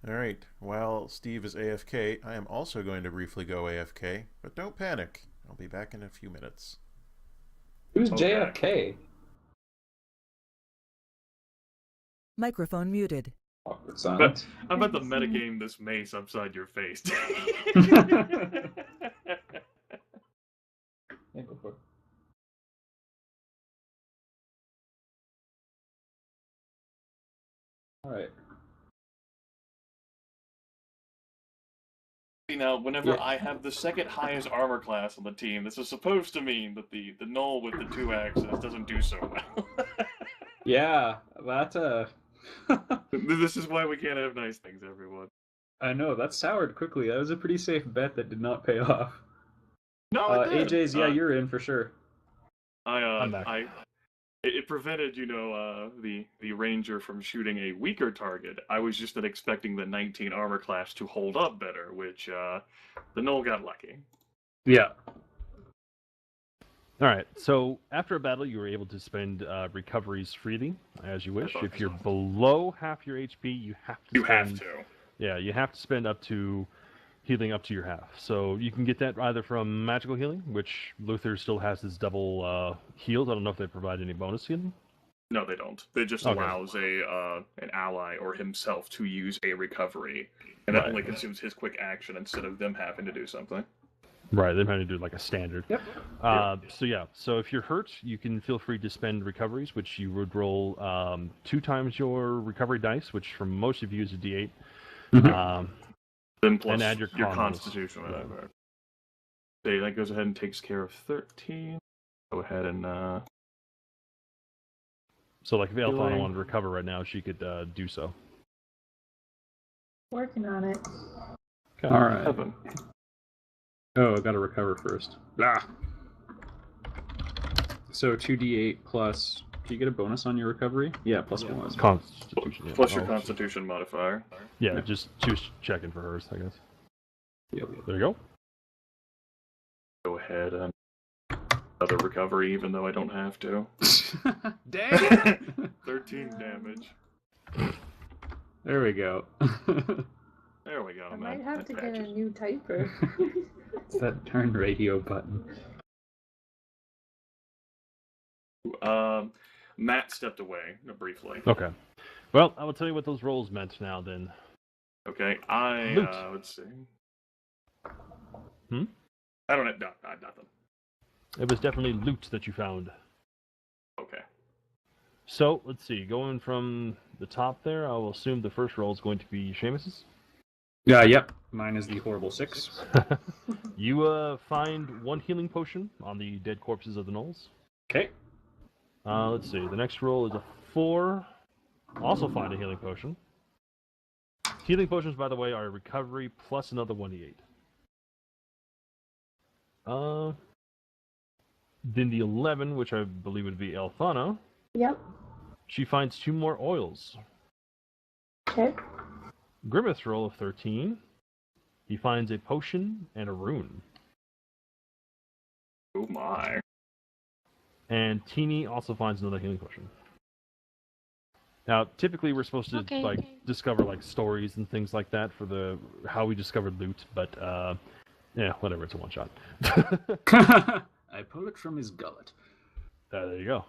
All right. While Steve is AFK, I am also going to briefly go AFK, but don't panic. I'll be back in a few minutes. Who's Okay. JFK? Microphone muted. Awkward silence. I'm about to metagame this mace upside your face. Yeah, go for it. All right. Now, whenever Yeah. I have the second highest armor class on the team, this is supposed to mean that the null with the 2 axes doesn't do so well. Yeah, that's This is why we can't have nice things, everyone. I know, that soured quickly. That was a pretty safe bet that did not pay off. No, it did. AJ's, yeah, you're in for sure. I'm back. It prevented, the ranger from shooting a weaker target. I was just not expecting the 19 armor class to hold up better, which the null got lucky. Yeah. All right. So after a battle, you were able to spend recoveries freely as you wish. That's If you're awesome. below half your HP, you have to. You have spend, to. Yeah, you have to spend up to healing up to your half. So you can get that either from magical healing, which Luther still has his double heals. I don't know if they provide any bonus healing. No, they don't. It just Okay. allows an ally or himself to use a recovery, and that Right. only consumes his quick action instead of them having to do something. Right, they're trying to do like a standard. Yep. So if you're hurt, you can feel free to spend recoveries, which you would roll 2 times your recovery dice, which for most of you is a D8. Then plus And add your con bonus. constitution, whatever. Okay, that goes ahead and takes care of 13. Go ahead and So like if Alphana Healing. wanted to recover right now, she could do so. Working on it. Okay. All right. 7. Oh, I gotta recover first. Blah. So 2d8 plus. Do you get a bonus on your recovery? Yeah, plus 1. Constitution. Yeah. Plus your Oh, constitution modifier. Yeah, just she was checking for hers, I guess. Yep. There you go. Go ahead and another recovery, even though I don't have to. Dang! 13 damage. There we go. There we go. I man. might have to That get a patches. new typer. It's that turn radio button. Matt stepped away briefly. Okay. Well, I will tell you what those rolls meant now then. Okay, Loot. let's see. Hmm? I don't know, nothing. It was definitely loot that you found. Okay. So, let's see. Going from the top there, I will assume the first roll is going to be Seamus's. Yep. Mine is the horrible 6. You find 1 healing potion on the dead corpses of the gnolls. Okay. Let's see. The next roll is a 4. Also find a healing potion. Healing potions, by the way, are a recovery plus another 1d8. Then the 11, which I believe would be Alphana, Yep. she finds 2 more oils. Okay. Grimith's roll of 13, he finds a potion and a rune. Oh my. And Teeny also finds another healing potion. Now, typically we're supposed to discover like stories and things like that for the how we discovered loot, but yeah, whatever. It's a one shot. I pull it from his gullet. There you go.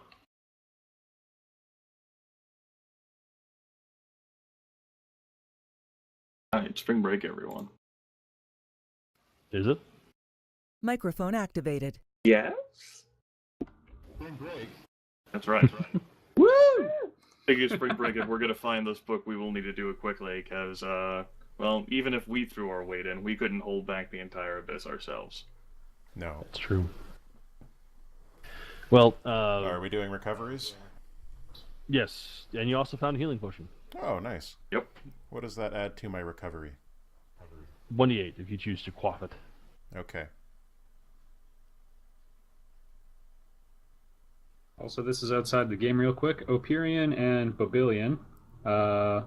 Alright, spring break, everyone. Is it? Microphone activated. Yes? Spring break. That's right. Woo! Speaking of spring break, if we're going to find this book, we will need to do it quickly, because, well, even if we threw our weight in, we couldn't hold back the entire abyss ourselves. No. That's true. Well, Are we doing recoveries? yes, and you also found a healing potion. Oh, nice. Yep. What does that add to my recovery? 1d8 if you choose to quaff it. Okay. Also, this is outside the game real quick. Operion and Bobilian from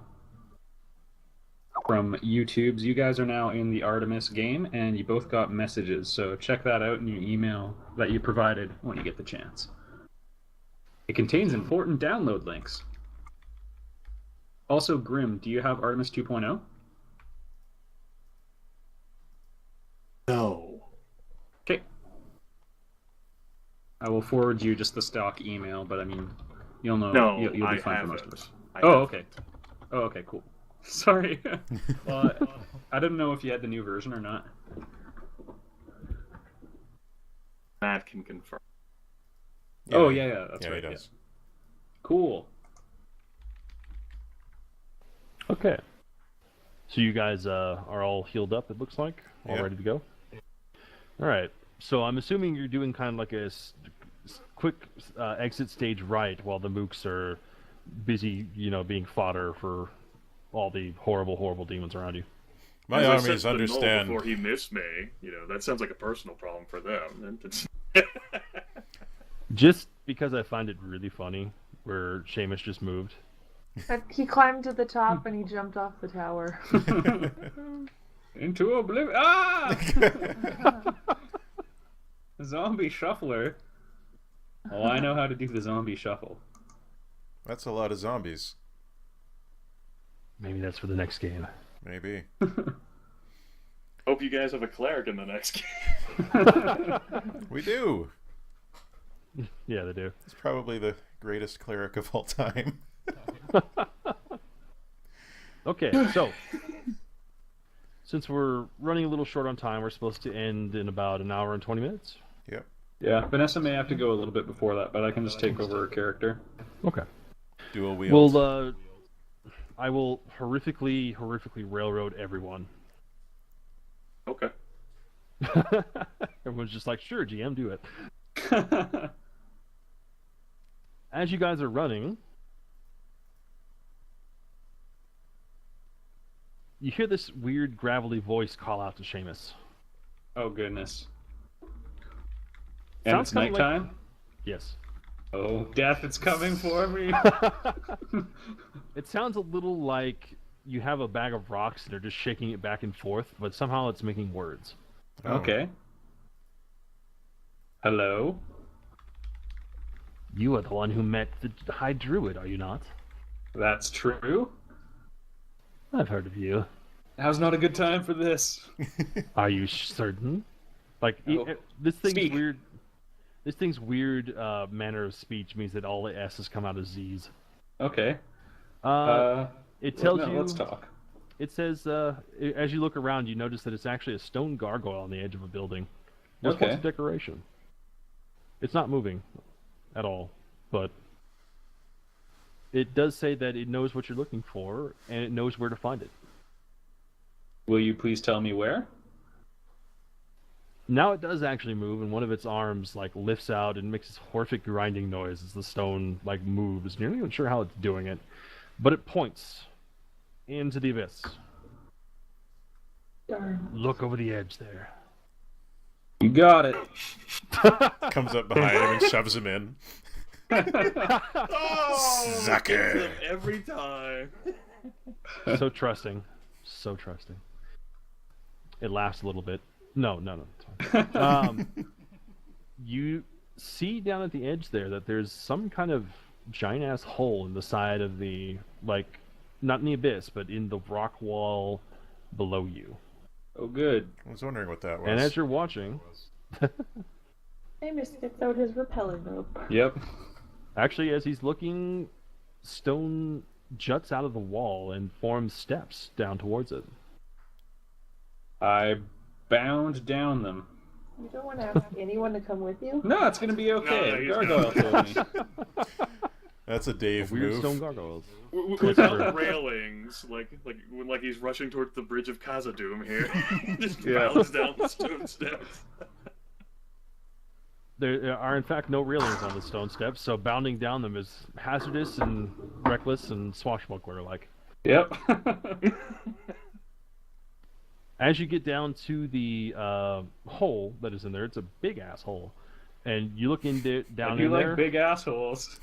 YouTube's. You guys are now in the Artemis game, and you both got messages. So check that out in your email that you provided when you get the chance. It contains important download links. Also, Grim, do you have Artemis 2.0? will forward you just the stock email, but I mean, you'll know. No, you'll be I fine for have most it. of it. I Oh, have okay. it. Oh, okay, cool. Sorry. Well, I didn't know if you had the new version or not. Matt can confirm. Oh, yeah, that's yeah, right. he does. Yeah. Cool. Okay. So you guys are all healed up, it looks like? All Yeah. ready to go? Alright. So I'm assuming you're doing kind of like a quick exit stage right while the mooks are busy, being fodder for all the horrible, horrible demons around you. My As I armies said to Noel understand. before he missed me, that sounds like a personal problem for them. Just because I find it really funny where Seamus just moved. He climbed to the top and he jumped off the tower. Into oblivion. Ah! Zombie shuffler. Oh, I know how to do the zombie shuffle. That's a lot of zombies. Maybe that's for the next game. Maybe. Hope you guys have a cleric in the next game. We do. Yeah, they do. It's probably the greatest cleric of all time. Okay, so since we're running a little short on time, we're supposed to end in about an hour and 20 minutes. Yep. Yeah, Vanessa may have to go a little bit before that, but I can just take over her character. Okay. Dual wield. Well, I will horrifically railroad everyone. Okay. Everyone's just like, sure, GM, do it. As you guys are running, you hear this weird gravelly voice call out to Seamus. Oh, goodness. And Sounds it's kinda like- nighttime? Yes. Oh, death, it's coming for me. It sounds a little like you have a bag of rocks and are just shaking it back and forth, but somehow it's making words. Oh. Okay. Hello? You are the one who met the High Druid, are you not? That's true. I've heard of you. Now's not a good time for this. Are you certain? Like, Oh. this thing's Speak. weird. This thing's weird manner of speech means that all the S's come out as Z's. Okay. It tells no, you. let's talk. It says, as you look around, you notice that it's actually a stone gargoyle on the edge of a building. Just Okay. wants decoration. It's not moving at all, but it does say that it knows what you're looking for and it knows where to find it. Will you please tell me where? Now it does actually move, and one of its arms lifts out and makes this horrific grinding noise as the stone moves. You're not even sure how it's doing it, but it points into the abyss. Darn. Look over the edge there. You got it. Comes up behind him and shoves him in. Oh, Sucker. gets them every time. So trusting, so trusting. It laughs a little bit. No. It's fine. You see down at the edge there that there's some kind of giant ass hole in the side of the not in the abyss, but in the rock wall below you. Oh, good. I was wondering what that was. And as you're watching, Amos gets out his repelling rope. Yep. actually, as he's looking, stone juts out of the wall and forms steps down towards it. I bound down them. You don't want to ask anyone to come with you? No, it's gonna be okay. No, he's Gargoyle told me. That's a Dave Weird move. stone gargoyles. Without railings, like he's rushing towards the bridge of Khazad-dûm here. Just Yeah. bounds down the stone steps. There are in fact no railings on the stone steps, so bounding down them is hazardous and reckless and swashbuckler-like. Yep. As you get down to the hole that is in there, it's a big ass hole, and you look down You in like there. big assholes.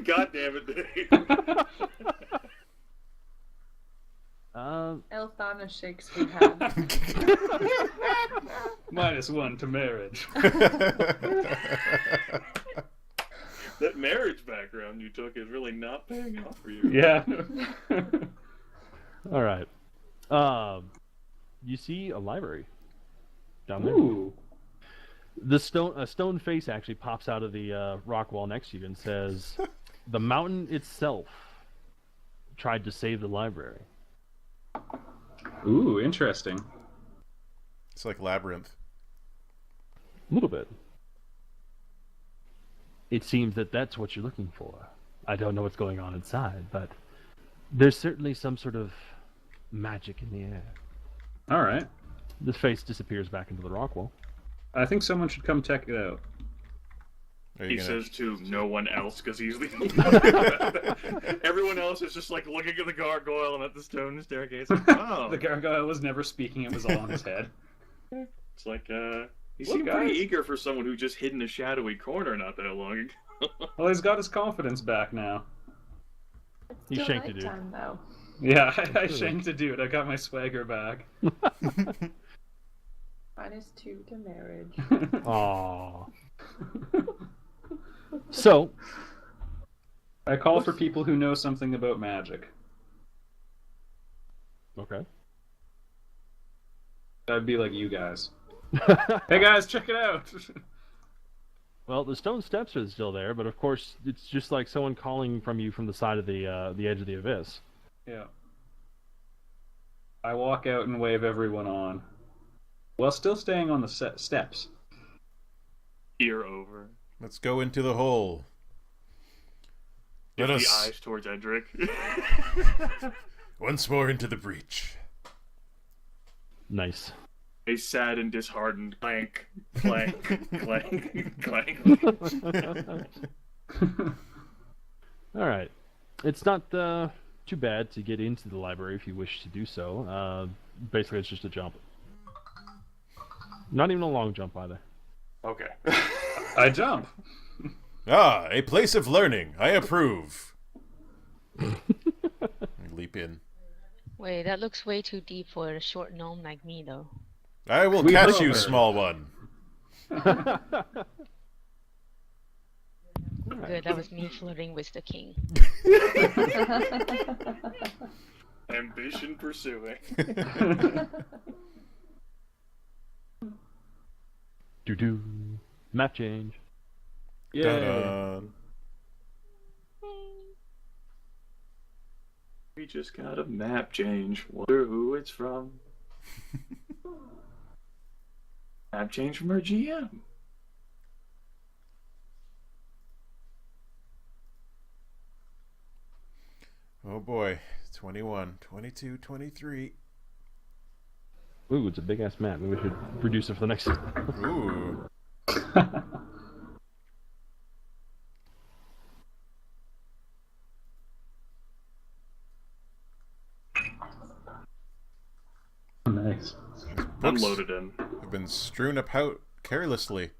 God damn it, Dave. Elthana shakes her head. -1 to marriage. That marriage background you took is really not paying off for you. Yeah. All right. You see a library down there. Ooh. A stone face actually pops out of the rock wall next to you and says, "The mountain itself tried to save the library." Ooh, interesting. It's like Labyrinth. A little bit. It seems that that's what you're looking for. I don't know what's going on inside, but there's certainly some sort of magic in the air. All right. The face disappears back into the rock wall. I think someone should come check it out. He says to no one else because he's the everyone else is just like looking at the gargoyle and at the stone staircase. Like, oh. The gargoyle was never speaking; it was all in his head. It's like he seemed pretty eager for someone who just hid in a shadowy corner not that long ago. Well, he's got his confidence back now. He shanked a dude. Though. Yeah, I shanked a dude. I got my swagger back. -2 to marriage. Aww. So, I call for people who know something about magic. Okay. That'd be like you guys. Hey guys, check it out! Well, the stone steps are still there, but of course, it's just like someone calling from you from the side of the edge of the abyss. Yeah. I walk out and wave everyone on, while still staying on the steps. Ear over. Let's go into the hole. Give the eyes towards Edric. Once more into the breach. Nice. A sad and disheartened clank, clank, clank, clank. All right. It's not too bad to get into the library if you wish to do so. Basically, it's just a jump. Not even a long jump either. Okay. I jump. Ah, a place of learning. I approve. I leap in. Wait, that looks way too deep for a short gnome like me, though. I will catch you, small one. Good, that was me flirting with the king. Ambition pursuing. Doo-doo. Map change. Yeah. Dun-dun. We just got a map change. Wonder who it's from. Map change from our GM. Oh boy. 21, 22, 23. Ooh, it's a big ass map. Maybe we should reduce it for the next. Ooh. Nice. Books Unloaded in. have been strewn about carelessly.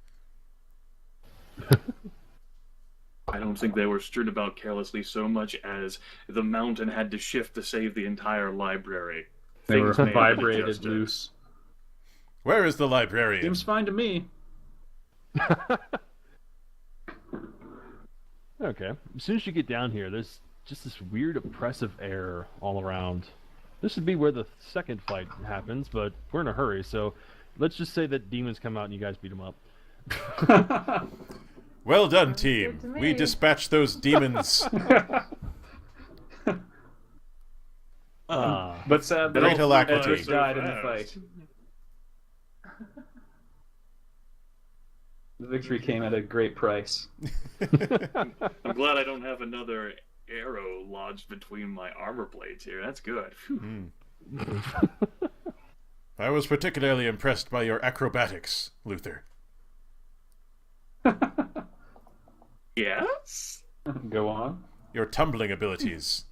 I don't think they were strewn about carelessly so much as the mountain had to shift to save the entire library. They were Things may have been vibrated adjusted. loose. Where is the librarian? Seems fine to me. Okay. As soon as you get down here, there's just this weird oppressive air all around. This would be where the second fight happens, but we're in a hurry, so let's just say that demons come out and you guys beat them up. Well done, Good team. to We me. dispatched those demons. But sad that Great alacrity. Edric died in the fast. fight. The victory came at a great price. I'm glad I don't have another arrow lodged between my armor plates here. That's good. Phew. I was particularly impressed by your acrobatics, Luther. Yes? Go on. Your tumbling abilities.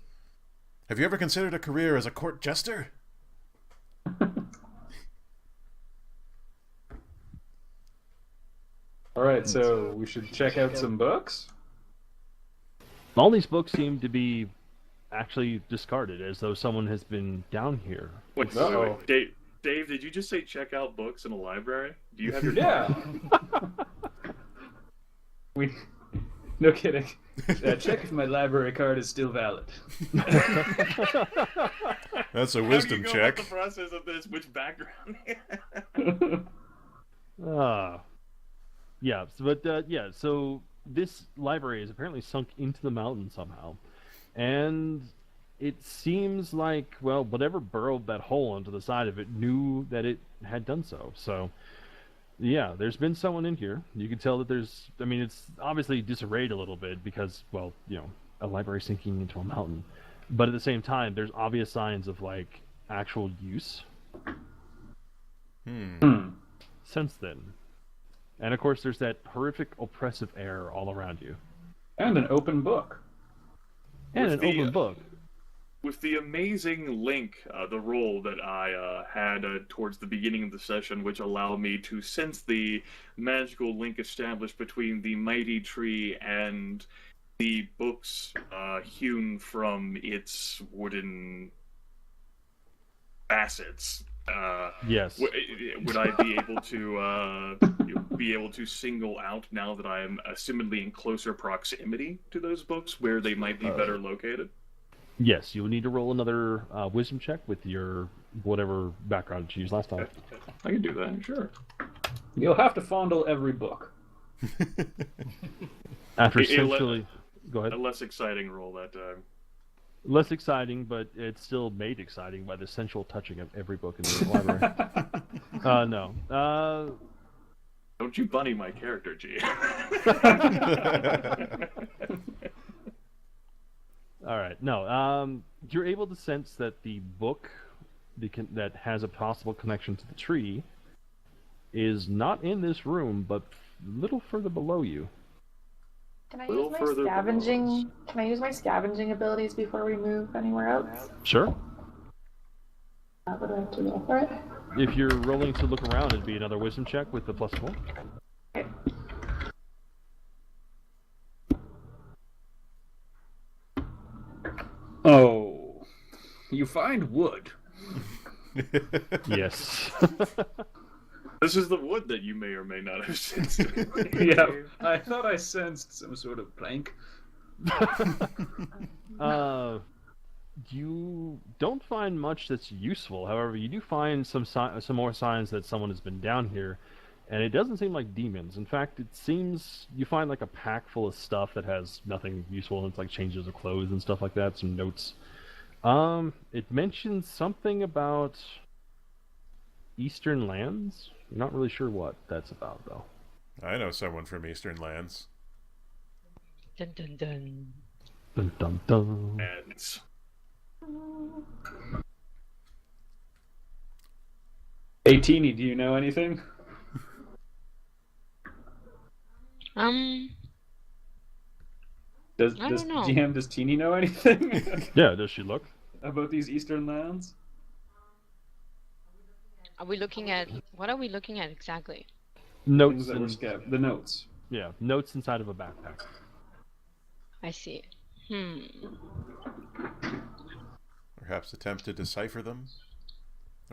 Have you ever considered a career as a court jester? Alright, so we should check out some books? All these books seem to be actually discarded, as though someone has been down here. Wait, Uh-oh. Dave, did you just say check out books in a library? Do you have your Yeah. No kidding. Check if my library card is still valid. That's a How wisdom do you go about check. the process of this? Which background? Yeah, so this library is apparently sunk into the mountain somehow. And it seems like, well, whatever burrowed that hole into the side of it knew that it had done so. So, yeah, there's been someone in here. You can tell that it's obviously disarrayed a little bit because, well, a library sinking into a mountain. But at the same time, there's obvious signs of, like, actual use. Since then. And of course, there's that horrific, oppressive air all around you. And an open book. And an open book. With the amazing link, the roll that I had towards the beginning of the session, which allowed me to sense the magical link established between the mighty tree and the books hewn from its wooden facets. Yes. Would I be able to single out now that I am assumedly in closer proximity to those books where they might be better located? Yes, you will need to roll another wisdom check with your whatever background you used last time. I can do that, sure. You'll have to fondle every book. After essentially... Go ahead. A less exciting roll that time. Less exciting, but it's still made exciting by the sensual touching of every book in the library. No. Don't you bunny my character, G. All right. No. You're able to sense that the book that has a possible connection to the tree is not in this room, but a little further below you. Can I use my scavenging? Can I use my scavenging abilities before we move anywhere else? Sure. What do I have to roll for it? If you're rolling to look around, it'd be another wisdom check with the +4. Okay. Oh, you find wood. Yes. This is the wood that you may or may not have sensed. Yeah, I thought I sensed some sort of plank. You don't find much that's useful. However, you do find some more signs that someone has been down here, and it doesn't seem like demons. In fact, it seems you find like a pack full of stuff that has nothing useful. It's like changes of clothes and stuff like that. Some notes. It mentions something about Eastern lands. I'm not really sure what that's about, though. I know someone from Eastern lands. Dun dun dun. Dun dun dun. And Hey, Teeny, do you know anything? Does I don't know. GM, does Teeny know anything? Yeah, does she look? About these Eastern lands? Are we looking at... What are we looking at exactly? Notes That were the notes. Yeah, notes inside of a backpack. I see. Perhaps attempt to decipher them?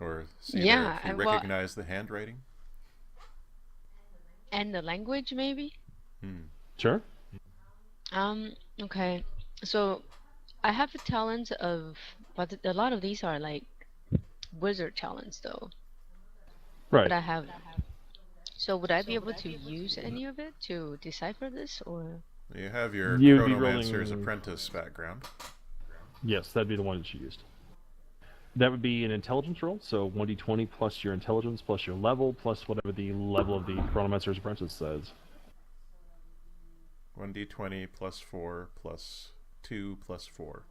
Or see Yeah, if you recognize the handwriting? And the language, maybe? Sure. Okay. So, I have the talents of... But a lot of these are like wizard talents, though. Right. But I have... So would I be able to use any of it to decipher this, or...? You have your You'd be Chronomancer's rolling- Apprentice background. Yes, that'd be the one that she used. That would be an intelligence roll, so 1d20 plus your intelligence plus your level plus whatever the level of the Chronomancer's Apprentice says. 1d20 plus 4 plus 2 plus 4.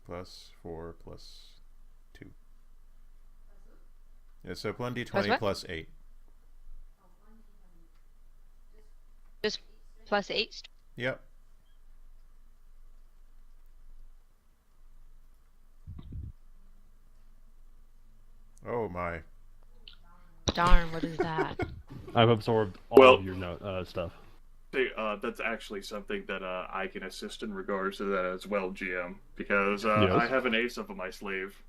Plus 4 plus 2. Yeah, so 1d20 plus 8. Just plus 8? Yep. Oh my. Darn, what is that? I've absorbed all Well- of your stuff. Hey, that's actually something that I can assist in regards to that as well, GM, because I have an ace up my sleeve.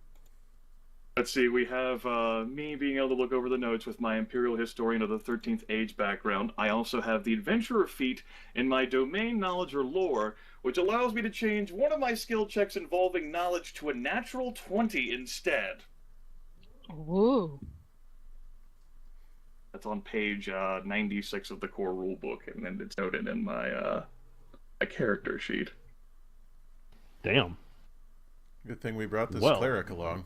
Let's see, we have me being able to look over the notes with my Imperial Historian of the 13th Age background. I also have the Adventurer feat in my Domain Knowledge or Lore, which allows me to change one of my skill checks involving knowledge to a natural 20 instead. Woo. That's on page 96 of the core rulebook, and then it's noted in my character sheet. Damn. Good thing we brought this cleric along.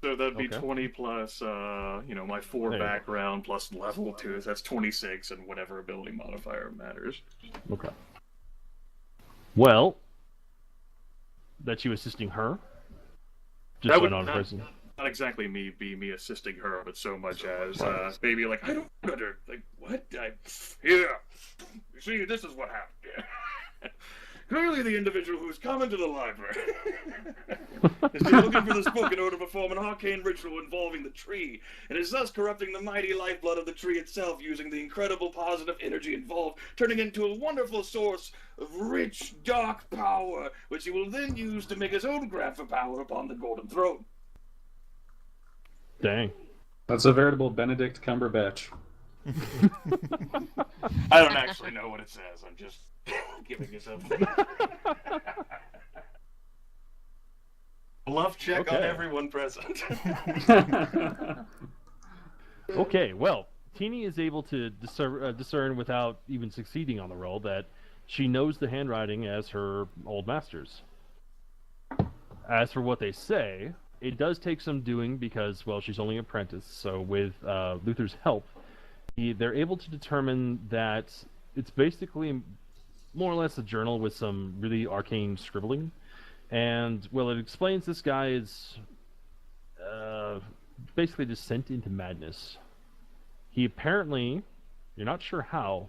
So that'd be 20 plus, my 4 background plus level 2. So that's 26, and whatever ability modifier matters. Okay. Well, that you assisting her? Just that would on person. Not exactly me assisting her, but so much as maybe like, I don't under like what? You see, this is what happened. Clearly, the individual who's come into the library is looking for this book in order to perform an arcane ritual involving the tree, and is thus corrupting the mighty lifeblood of the tree itself using the incredible positive energy involved, turning it into a wonderful source of rich, dark power, which he will then use to make his own grab for power upon the Golden Throne. Dang. That's a veritable Benedict Cumberbatch. I don't actually know what it says. I'm just giving you something. Bluff check on everyone present. Okay, well, Teeny is able to discern without even succeeding on the roll that she knows the handwriting as her old master's. As for what they say, it does take some doing because, well, she's only an apprentice, so with Luther's help, they're able to determine that it's basically more or less a journal with some really arcane scribbling. And, well, it explains this guy is basically just sent into madness. He apparently, you're not sure how,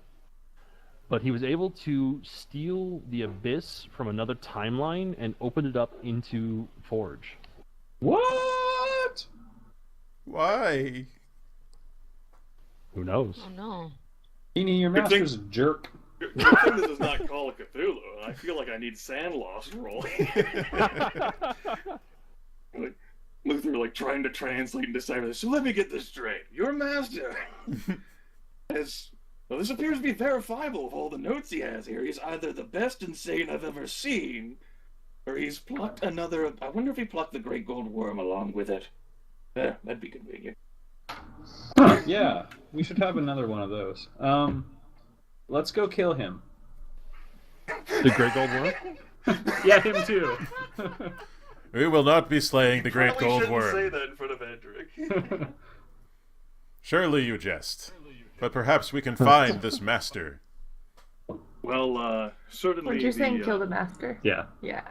but he was able to steal the Abyss from another timeline and open it up into Forge. What? Why? Who knows? Oh no. Teeny, your master's a jerk. Good thing this is not Call of Cthulhu. I feel like I need Sand Lost roll. Like, Luther, like, trying to translate and decipher this. So let me get this straight. Your master has... Well, this appears to be verifiable of all the notes he has here. He's either the best insane I've ever seen, or he's plucked another... I wonder if he plucked the Great Gold Worm along with it. That'd be convenient. Yeah, we should have another one of those. Let's go kill him. The Great Gold Worm? Yeah, him too. We will not be slaying the Great Gold Worm. Say that in front of Hendrik. Surely you jest. But perhaps we can find this master. Well, certainly. What you're saying, kill the master? Yeah. Yeah.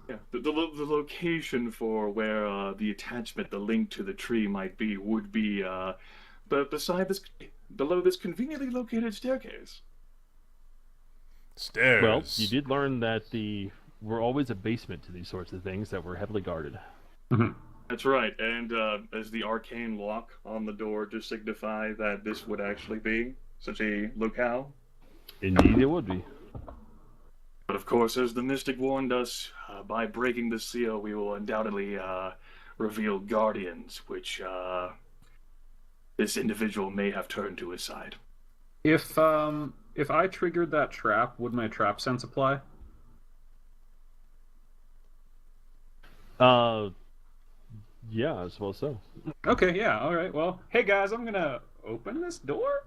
Yeah, the location for where the attachment, the link to the tree might be, would be below this conveniently located staircase. Stairs. Well, you did learn that we're always a basement to these sorts of things that were heavily guarded. Mm-hmm. That's right, and as the arcane lock on the door to signify that this would actually be such a locale? Indeed it would be. But of course, as the mystic warned us, by breaking the seal, we will undoubtedly reveal guardians, which this individual may have turned to his side. If I triggered that trap, would my trap sense apply? Yeah, I suppose so. Okay, yeah, alright, well, hey guys, I'm gonna open this door?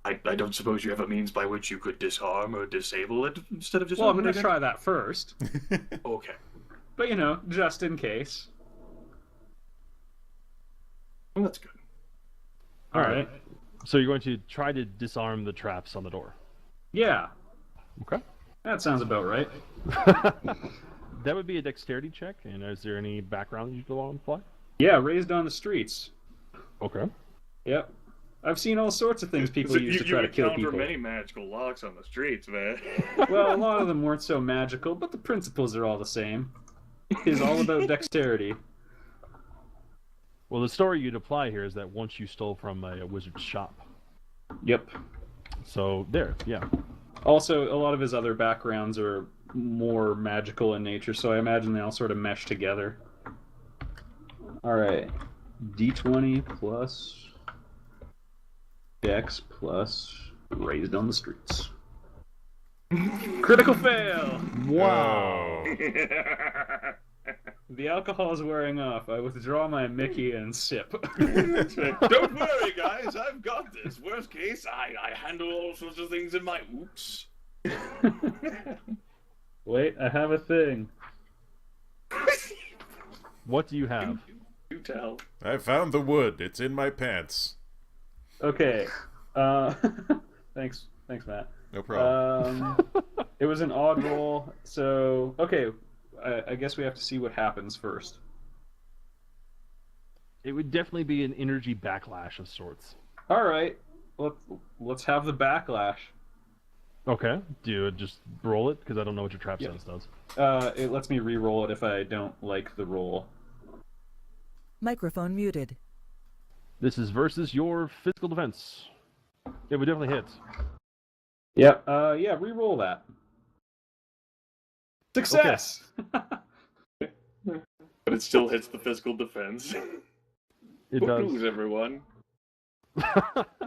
I don't suppose you have a means by which you could disarm or disable it instead of just... Well, I'm gonna try that first. Okay. But, just in case. Well, that's good. Alright. So you're going to try to disarm the traps on the door? Yeah. Okay. That sounds about right. That would be a dexterity check, and is there any background you want to apply? Yeah, raised on the streets. Okay. Yep. I've seen all sorts of things people use to try to kill people. You many magical locks on the streets, man. Well, a lot of them weren't so magical, but the principles are all the same. It's all about dexterity. Well, the story you'd apply here is that once you stole from a wizard's shop. Yep. So, there, yeah. Also, a lot of his other backgrounds are more magical in nature, so I imagine they all sort of mesh together. Alright. D20 plus Dex plus raised on the streets. Critical fail! Wow. The alcohol is wearing off. I withdraw my Mickey and sip. Don't worry, guys. I've got this. Worst case, I handle all sorts of things in my oops. Wait, I have a thing. What do you have? You tell. I found the wood. It's in my pants. Okay. Thanks, Matt. No problem. It was an odd roll, so okay. I guess we have to see what happens first. It would definitely be an energy backlash of sorts. All right, let's have the backlash. Okay. Do you just roll it? Because I don't know what your trap sense does. It lets me re-roll it if I don't like the roll. Microphone muted. This is versus your physical defense. It would definitely hit. Yep. Yeah, re-roll that. Success! Okay. But it still hits the physical defense. It Good does. news, everyone.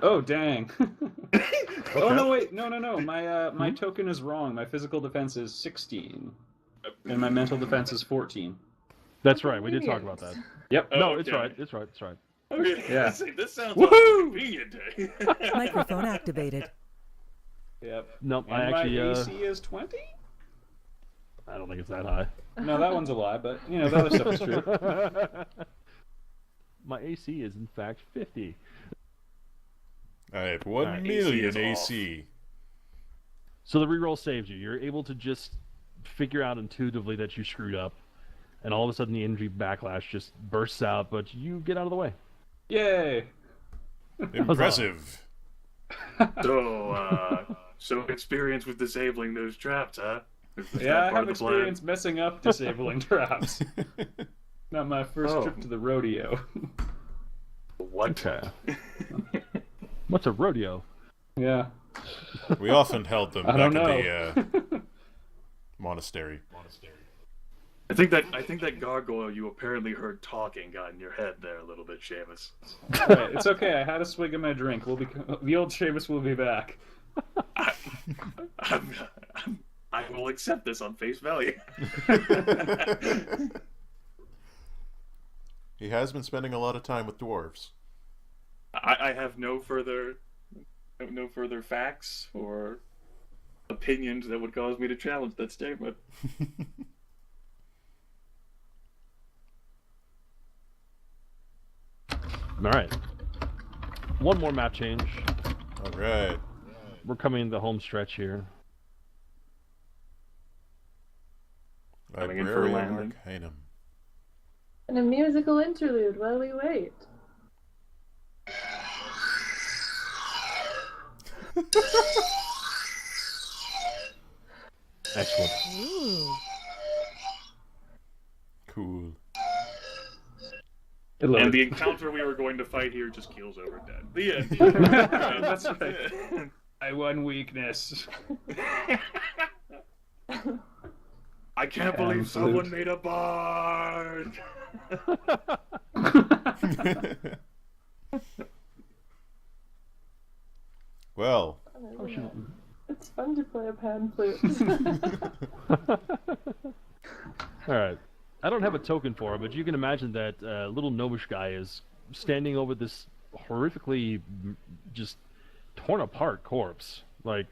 Oh, dang. Oh, no, wait. No. My Hmm? token is wrong. My physical defense is 16. And my mental defense is 14. That's right. We did talk about that. Yep. Oh, No, okay. it's right. It's right. It's right. Okay. Yeah. This sounds Woohoo! like a convenient day. Microphone activated. Yep. Nope. And I actually. my AC is 20? I don't think it's that high. No, that one's a lie, but, you know, the other stuff is true. My AC is in fact 50. I have 1 Alright, million AC is AC. So the reroll saves you. You're able to just figure out intuitively that you screwed up, and all of a sudden the energy backlash just bursts out, but you get out of the way. Yay! Impressive. So experience with disabling those traps, huh? Is that Yeah, I part have of the plan? experience messing up disabling traps. Not my first trip to the rodeo. What? Okay. What's a rodeo? Yeah. We often held them I back don't at the monastery. I think that gargoyle you apparently heard talking got in your head there a little bit, Seamus. Right, it's okay. I had a swig of my drink. The old Seamus will be back. I will accept this on face value. He has been spending a lot of time with dwarves. I have no further facts or opinions that would cause me to challenge that statement. All right. One more map change. All right. We're coming the home stretch here. Coming in for a Librarian landing. Arcanum. And a musical interlude while we wait. Excellent. Ooh. Cool. And the encounter we were going to fight here just keels over dead. The end. That's right. I won weakness. I can't believe someone made a bard. Well. It's fun to play a pan flute. Alright. I don't have a token for it, but you can imagine that little gnomish guy is standing over this horrifically just torn apart corpse. Like,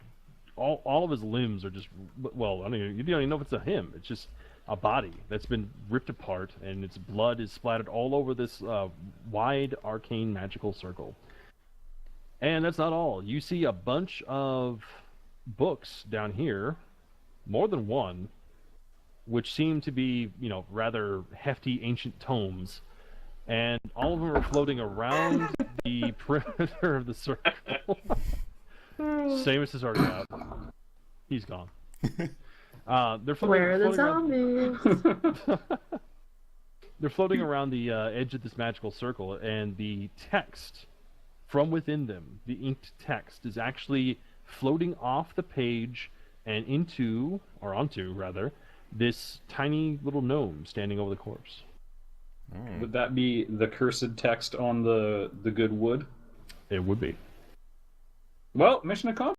all of his limbs are just, well, I mean, you don't even know if it's a him. It's just a body that's been ripped apart, and its blood is splattered all over this wide, arcane, magical circle. And that's not all. You see a bunch of books down here, more than one, which seem to be, you know, rather hefty ancient tomes, and all of them are floating around the perimeter of the circle. Seamus is already out. He's gone. They're floating, Where are the floating zombies? around... They're floating around the edge of this magical circle, and the text from within them, the inked text, is actually floating off the page and into, or onto rather, this tiny little gnome standing over the corpse. Would that be the cursed text on the good wood? It would be. Well, mission accomplished.